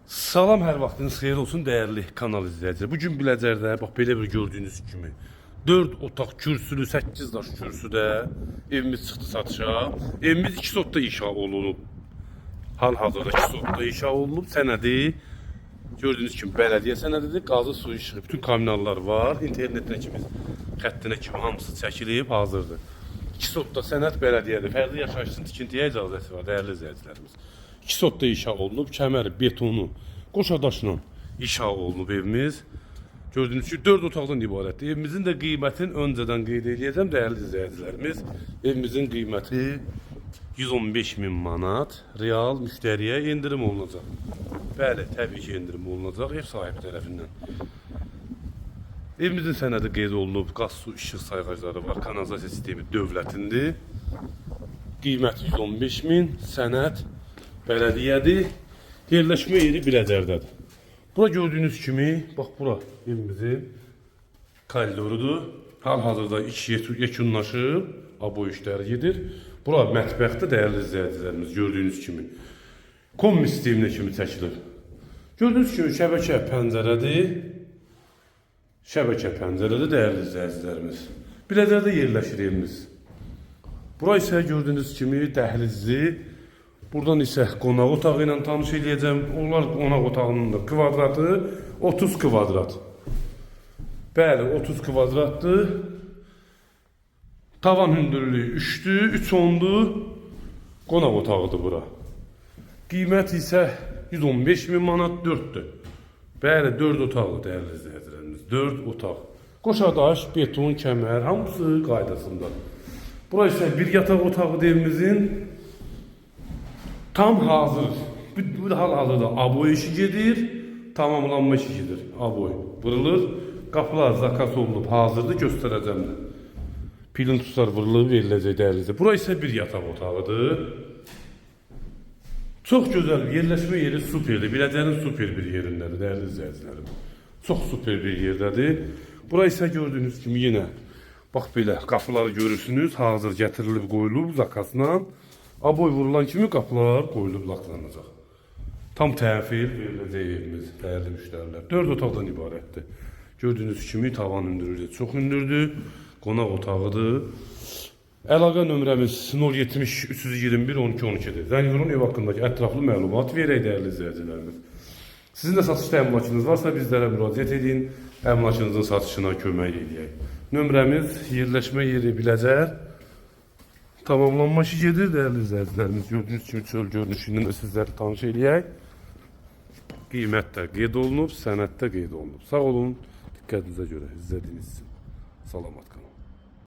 Salam, hər vaxtınız xeyir olsun dəyərli kanal izləyicilər. Bugün Biləcərdə bax belə bir gördüyünüz kimi 4 otaq kürsülü 8 daş kürsüdə evimiz çıxdı satışa. Evimiz 2 sotda inşa olunub. Hal-hazırda 2 sotda inşa olunub. Sənədi gördüyünüz kimi bələdiyyə sənədidir. Qazı, su, işığı, bütün kommunallar var. İnternetinə kimi, xəttinə kimi hamısı çəkilib, hazırdır. 2 sotda sənəd bələdiyyədir. Fərdi yaşayışın tikintiyə icazəsi var dəyərli izləyicilərimiz. 2 sotda inşa olunub, kəməri, betonu, qoşadaşla inşa olunub evimiz. Gördüğünüz gibi 4 otaqdan ibarətdir. Evimizin də qiymətini öncədən qeyd edəcəm dəyərli izləyicilərimiz. Evimizin qiyməti 115.000 manat. Real müştəriyə endirim olunacaq. Bəli, təbii ki endirim olunacaq ev sahibi tərəfindən. Evimizin sənədi qeyd olunub. Qaz, su, işıq sayğacları var. Kanalizasiya sistemi dövlətindir. Qiyməti 115.000, sənəd bələdiyyədir. Yerləşmə yeri Biləcərdədir. Bura gördüyünüz kimi, bax bura evimizin koridorudur. Hal-hazırda iş yekunlaşıb, aboy işləri gedir. Bura mətbəxdə dəyərli izləyicilərimiz gördüyünüz kimi. Kombi sisteminə kimi çəkilir. Gördüyünüz kimi şəbəkə pəncərədir. Şəbəkə pəncərədir dəyərli izləyicilərimiz. Biləcərdə yerləşir evimiz. Bura isə gördüyünüz kimi dəhlizli. Buradan isə qonaq otağı ilə tanış edəcəm. Onlar qonaq otağının da kvadratı 30 kvadrat. Bəli, 30 kvadratdır. Tavan hündürlüyü 3'dür, 3 ondur. Qonaq otağıdır bura. Qiymət isə 115.000 manat 4'dür. Bəli, 4 otaqlı dəyərli izləyicilərimiz. 4 otaq. Qoşadaş, beton, kəmər, hamısı qaydasında. Bura isə bir yataq otağıdır evimizin. Tam hazır. Bu hal-hazırda aboy işi gedir, tamamlanma işi gedir. Aboy vurulur, qapılar zakas olunub hazırdır, göstərəcəm də. Plintuslar vurulub veriləcək dəyərli. Bura isə bir yataq otağıdır. Çox gözəl yerləşmə yeri superdir. Biləcərin super bir yerindədir dəyərli izləyicilərim. Çox super bir yerdədir. Bura isə gördüyünüz kimi yenə bax belə qapıları görürsünüz, hazır gətirilib qoyulub zakasla. Aboy vurulan kimi qapılar qoyulub laklanacaq. Tam təhvil veriləcək evimiz, dəyərli müştərilər. 4 otaqdan ibarətdir. Gördüyünüz kimi tavan hündürlüyü çox hündürdür. Qonaq otağıdır. Əlaqə nömrəmiz 070 321 12 12-dir. Zəng vurun, ev haqqındakı ətraflı məlumat verək dəyərli izləyicilərimiz. Sizin də satışda əmlakınız varsa bizlərə müraciət edin. Əmlakınızın satışına kömək edək. Nömrəmiz yerləşmə yeri Biləcər. Tamamlanma işi gedir dəyərli izləyicilərimiz. Gördüyünüz kimi çöl görünüşündən də sizləri tanış eləyək. Qiymət də qeyd olunub, sənəd də qeyd olunub. Sağ olun, diqqətinizə görə izlədiyiniz üçün. Salamat qalın.